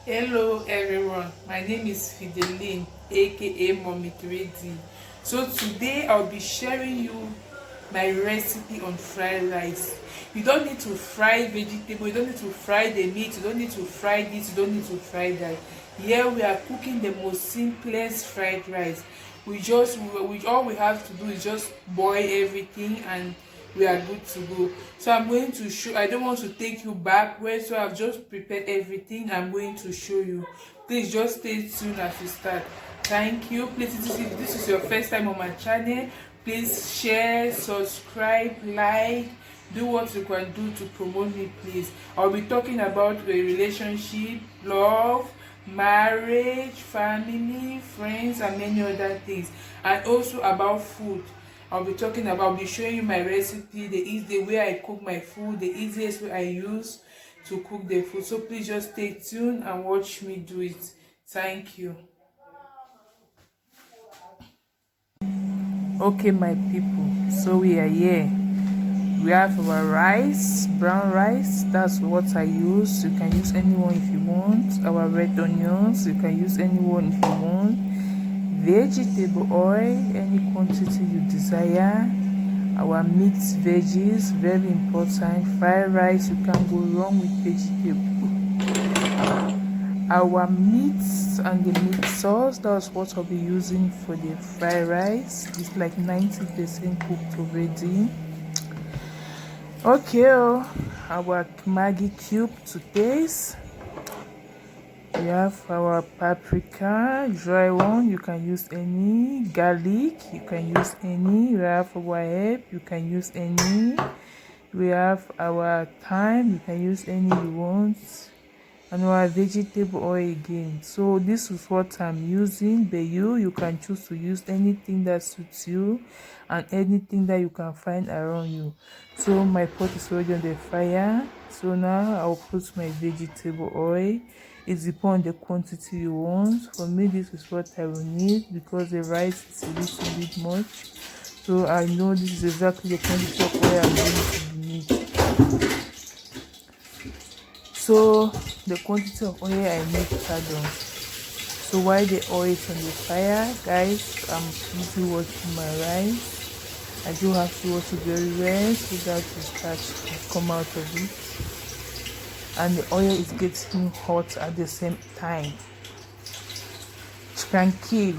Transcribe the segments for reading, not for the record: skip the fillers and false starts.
Hello everyone, my name is Fideline aka Mommy 3D. So today I'll be sharing you my recipe on fried rice. You don't need to fry vegetable, you don't need to fry the meat, you don't need to fry this, you don't need to fry that. Here we are cooking the most simplest fried rice. We all we have to do is just boil everything and we are good to go. So I'm going to show, I don't want to take you backwards, so I've just prepared everything. I'm going to show you. Please just stay tuned as we start. Thank you. Please, if this is your first time on my channel, please share, subscribe, like, do what you can do to promote me, please. I'll be talking about a relationship, love, marriage, family, friends, and many other things, and also about food. I'll be showing you my recipe, the way I cook my food, the easiest way I use to cook the food. So please just stay tuned and watch me do it. Thank you. Okay, my people, so we are here. We have our rice, brown rice, that's what I use. You can use anyone if you want. Our red onions, you can use anyone if you want. Vegetable oil, any quantity you desire. Our mixed veggies, very important. Fried rice, you can't go wrong with vegetable. Our meats and the meat sauce, that's what I'll be using for the fried rice. It's like 90% cooked already. Okay, our Maggi cube to taste. We have our paprika, dry one, you can use any. Garlic, you can use any. We have our herb, you can use any. We have our thyme, you can use any you want. And our vegetable oil again. So this is what I'm using. But you can choose to use anything that suits you and anything that you can find around you. So my pot is already on the fire. So now I'll put my vegetable oil. It depends on the quantity you want. For me, this is what I will need because the rice is a little bit much. So I know this is exactly the quantity of oil I'm going to need. So the quantity of oil I need to add on. So while the oil is on the fire, guys, I'm busy washing my rice. I do have to wash it very well so that the starch can come out of it. And the oil is getting hot at the same time. Tranquil.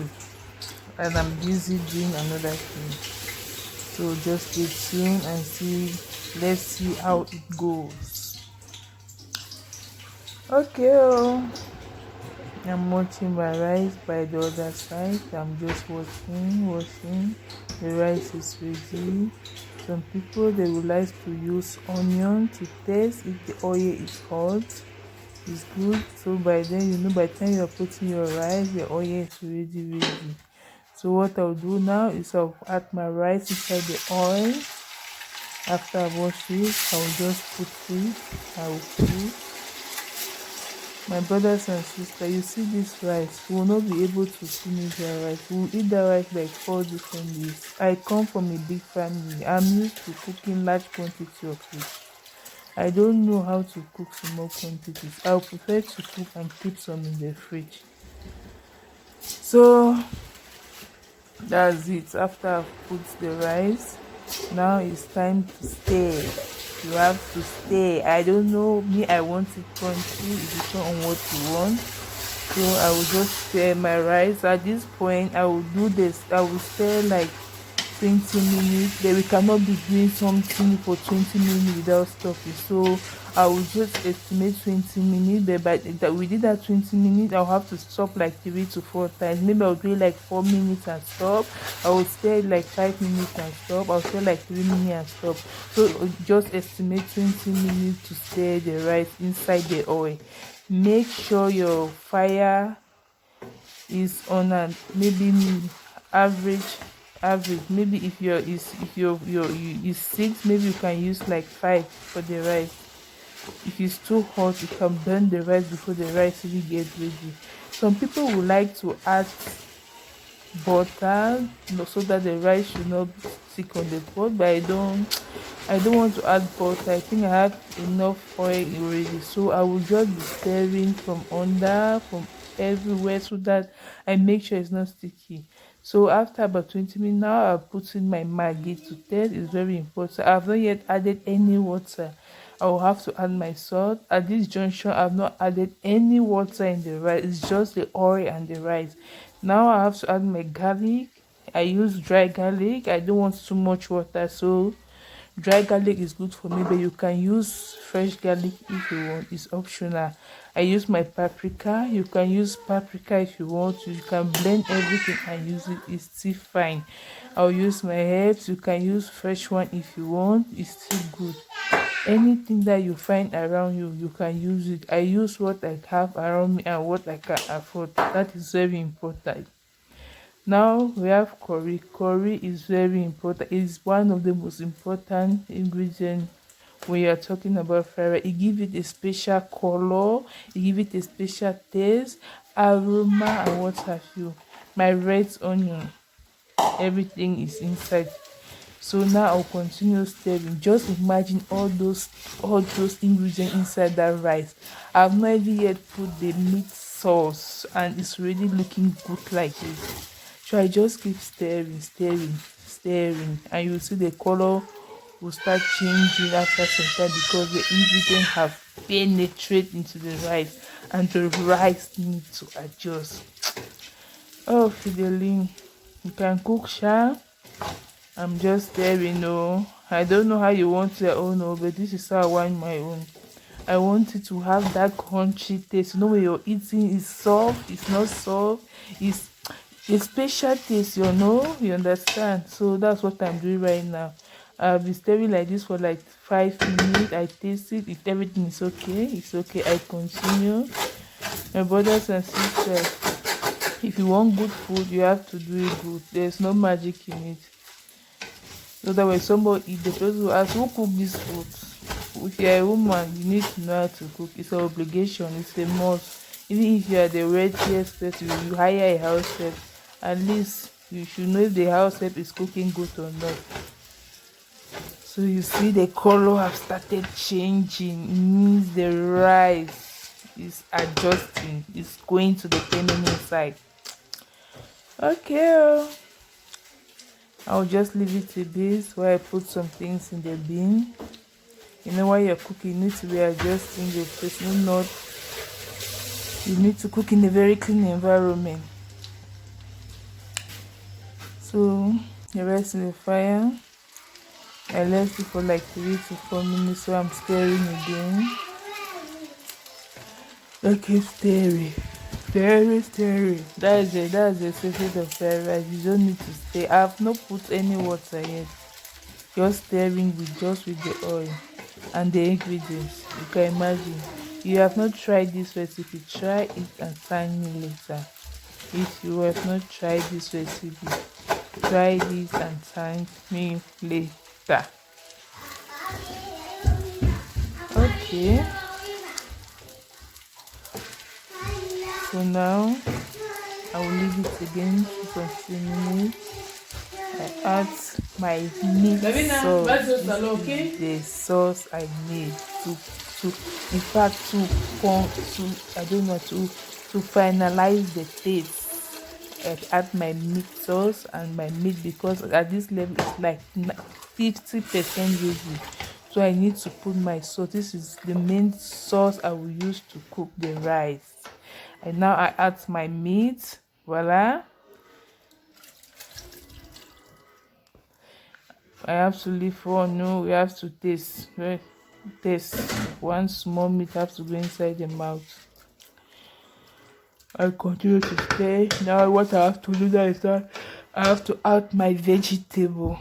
And I'm busy doing another thing. So just stay tuned and see. Let's see how it goes. Okay, I'm watching my rice by the other side. I'm just washing. The rice is ready. Some people, they would like to use onion to taste if the oil is hot. It's good. So by then, by the time you're putting your rice, the oil is ready. So what I'll do now is I'll add my rice inside the oil. After I wash it, I'll just put it. I will put. My brothers and sisters, you see this rice, we will not be able to finish the rice. We will eat the rice like 4 different days. I come from a big family. I'm used to cooking large quantity of it. I don't know how to cook small quantities. I would prefer to cook and keep some in the fridge. So that's it. After I've put the rice, now it's time to stir. You have to stay. I don't know, me, I want it crunchy. It depends on what you want. So I will just stir my rice. At this point, I will do this. I will stir like 20 minutes. Then we cannot be doing something for 20 minutes without stopping. So I will just estimate 20 minutes. But by that within that 20 minutes, I'll have to stop like 3 to 4 times. Maybe I'll do it like 4 minutes and stop. I will stay like 5 minutes and stop. I'll stay like 3 minutes and stop. So just estimate 20 minutes to stir the rice inside the oil. Make sure your fire is on a maybe average. Maybe if your is 6, maybe you can use like 5 for the rice. If it's too hot, you can burn the rice before the rice really gets ready. Some people would like to add butter, so that the rice should not stick on the pot. But I don't want to add butter. I think I have enough oil already, so I will just be stirring from under, from everywhere, so that I make sure it's not sticky. So after about 20 minutes now, I'll put in my maggi to taste. It's very important. I've not yet added any water. I will have to add my salt. At this junction, I've not added any water in the rice. It's just the oil and the rice. Now I have to add my garlic. I use dry garlic. I don't want too much water, so dry garlic is good for me, but you can use fresh garlic if you want. It's optional. I use my paprika. You can use paprika if you want. You can blend everything and use it. It's still fine. I'll use my herbs. You can use fresh one if you want. It's still good. Anything that you find around you, you can use it. I use what I have around me and what I can afford. That is very important. Now we have curry. Curry is very important. It's one of the most important ingredients when you are talking about fried rice. It gives it a special color, it gives it a special taste, aroma, and what have you. My red onion, everything is inside. So now I'll continue stirring. Just imagine all those ingredients inside that rice. I've not even yet put the meat sauce, and it's already looking good like this. So I just keep stirring, stirring, stirring, and you see the color will start changing after some time, because the ingredients have penetrated into the rice, and the rice needs to adjust. Oh, Fideline, you can cook, sha. I'm just stirring. No, I don't know how you want your own, oh, but this is how I want my own. I want it to have that crunchy taste. You know, when you're eating, it's soft, it's not soft, it's a special taste, you understand? So that's what I'm doing right now. I'll be stirring like this for like 5 minutes. I taste it. If everything is okay, it's okay. I continue. My brothers and sisters, if you want good food, you have to do it good. There's no magic in it. So that when somebody eat, the person will ask, who cook this food? If you're a woman, you need to know how to cook. It's an obligation. It's a must. Even if you are the wealthiest person, you hire a house help, at least you should know if the house help is cooking good or not. So you see the color have started changing. It means the rice is adjusting. It's going to the feminine side. Okay. I'll just leave it a bit while I put some things in the bin. You know, while you're cooking, you need to be adjusting your place. No, not you need to cook in a very clean environment. So the rest in the fire. I left it for like 3 to 4 minutes, so I'm stirring again. Okay, stirring. Stirring. That's it. That's the secret of fried rice. You don't need to stir. I have not put any water yet. Just stirring with the oil and the ingredients. You can imagine. You have not tried this recipe, try it and thank me later. If you have not tried this recipe, try this and thank me later. Okay. So now I will leave it again for a few minutes. I add my meat sauce. This is the sauce I made in fact to finalize the taste. I add my meat sauce and my meat, because at this level it's like 50% ready. So I need to put my sauce. This is the main sauce I will use to cook the rice. And now I add my meat. Voila. I have to leave for no. We have to taste. Taste. One small meat has to go inside the mouth. I continue to stir. Now what I have to do now is that I have to add my vegetable.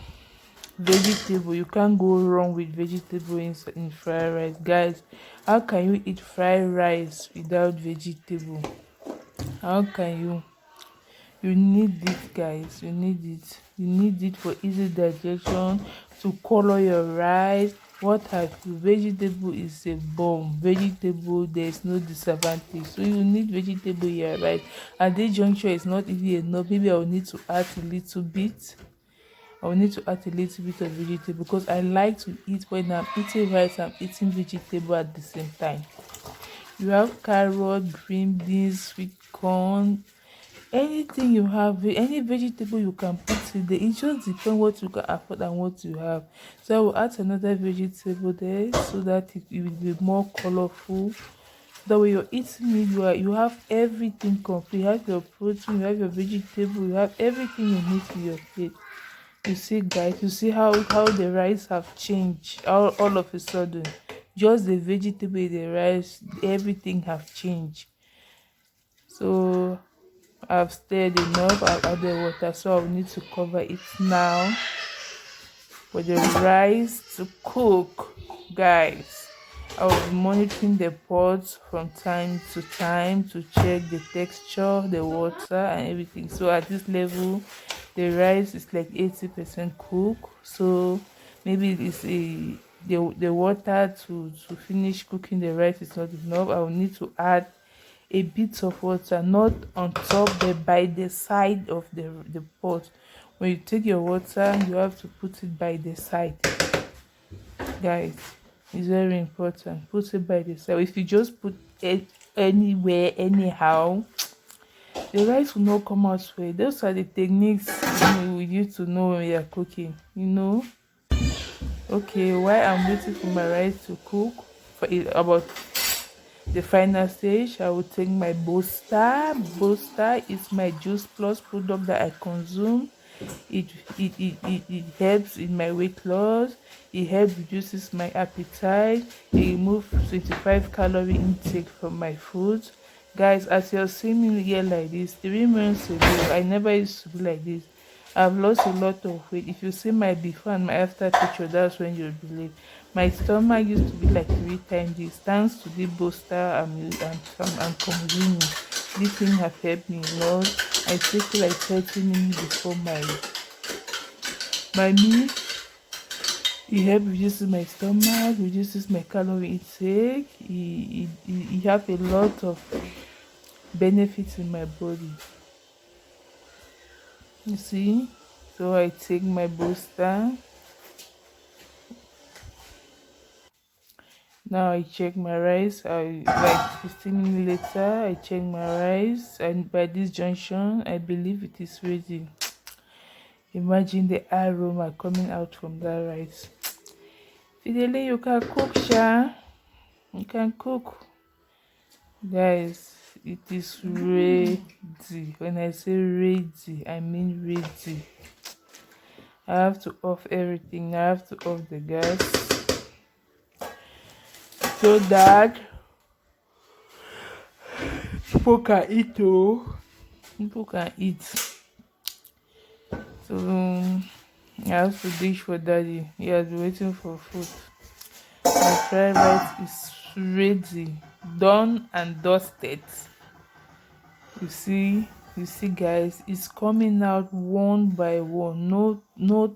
You can't go wrong with vegetable in fried rice, guys. How can you eat fried rice without vegetable? How can you need it, guys. You need it for easy digestion, to color your rice, what have you. Vegetable is a bomb. Vegetable, there's no disadvantage, so you need vegetable here, right? At this juncture is not even enough. Maybe I'll need to add a little bit. I'll need to add a little bit of vegetable because I like to eat. When I'm eating rice, I'm eating vegetable at the same time. You have carrot, green beans, sweet corn, anything you have, any vegetable you can put in there. It just depends what you can afford and what you have. So I will add another vegetable there so that it will be more colorful. That way you're eating it, you have everything complete. You have your protein, you have your vegetable, you have everything you need to your plate. You see, guys, you see how the rice have changed all of a sudden. Just the vegetable, the rice, everything have changed. So I've stirred enough. I've added water, so I'll need to cover it now for the rice to cook, guys. I'll be monitoring the pot from time to time to check the texture, the water, and everything. So at this level, the rice is like 80% cooked. So maybe it's the water to finish cooking the rice is not enough. I will need to add a bit of water, not on top but by the side of the pot. When you take your water, you have to put it by the side, guys. It's very important. Put it by the side. If you just put it anywhere anyhow, the rice will not come out well. Those are the techniques we used to know when we are cooking. Okay, while I'm waiting for my rice to cook for it, about the final stage, I will take my Bosta. Bosta is my juice plus product that I consume. It helps in my weight loss. It helps reduces my appetite. It removes 25 calorie intake from my food. Guys, as you're seeing me here like this, 3 months ago, I never used to be like this. I've lost a lot of weight. If you see my before and my after picture, that's when you'll believe. My stomach used to be like 3 times this. Thanks to the booster I'm consuming. This thing have helped me a lot. I take it like 30 minutes before my meal. It helps reduces my stomach, reduces my calorie intake. It have a lot of benefits in my body. You see? So I take my booster. Now I check my rice. I like 15 minutes later, I check my rice, and by this junction, I believe it is ready. Imagine the aroma coming out from that rice. Fidele, you can cook, Sha. You can cook. Guys, it is ready. When I say ready, I mean ready. I have to off everything. I have to off the gas so that people can eat. People can eat. So I have to dish for daddy. He has been waiting for food. My fried rice is ready, done and dusted. You see, guys, it's coming out one by one. No,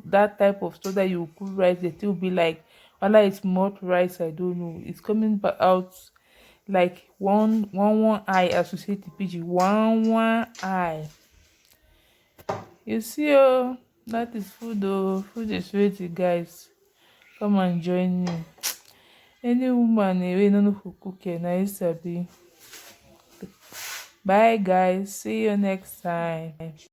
that type of stuff that you cook rice, the thing will be like, whether it's mud rice, I don't know. It's coming out like one eye, as we say the pidgin, one eye. You see, that is food. Food is ready, guys. Come and join me. Any woman wey no know for cooking, na you sabi. Bye, guys. See you next time.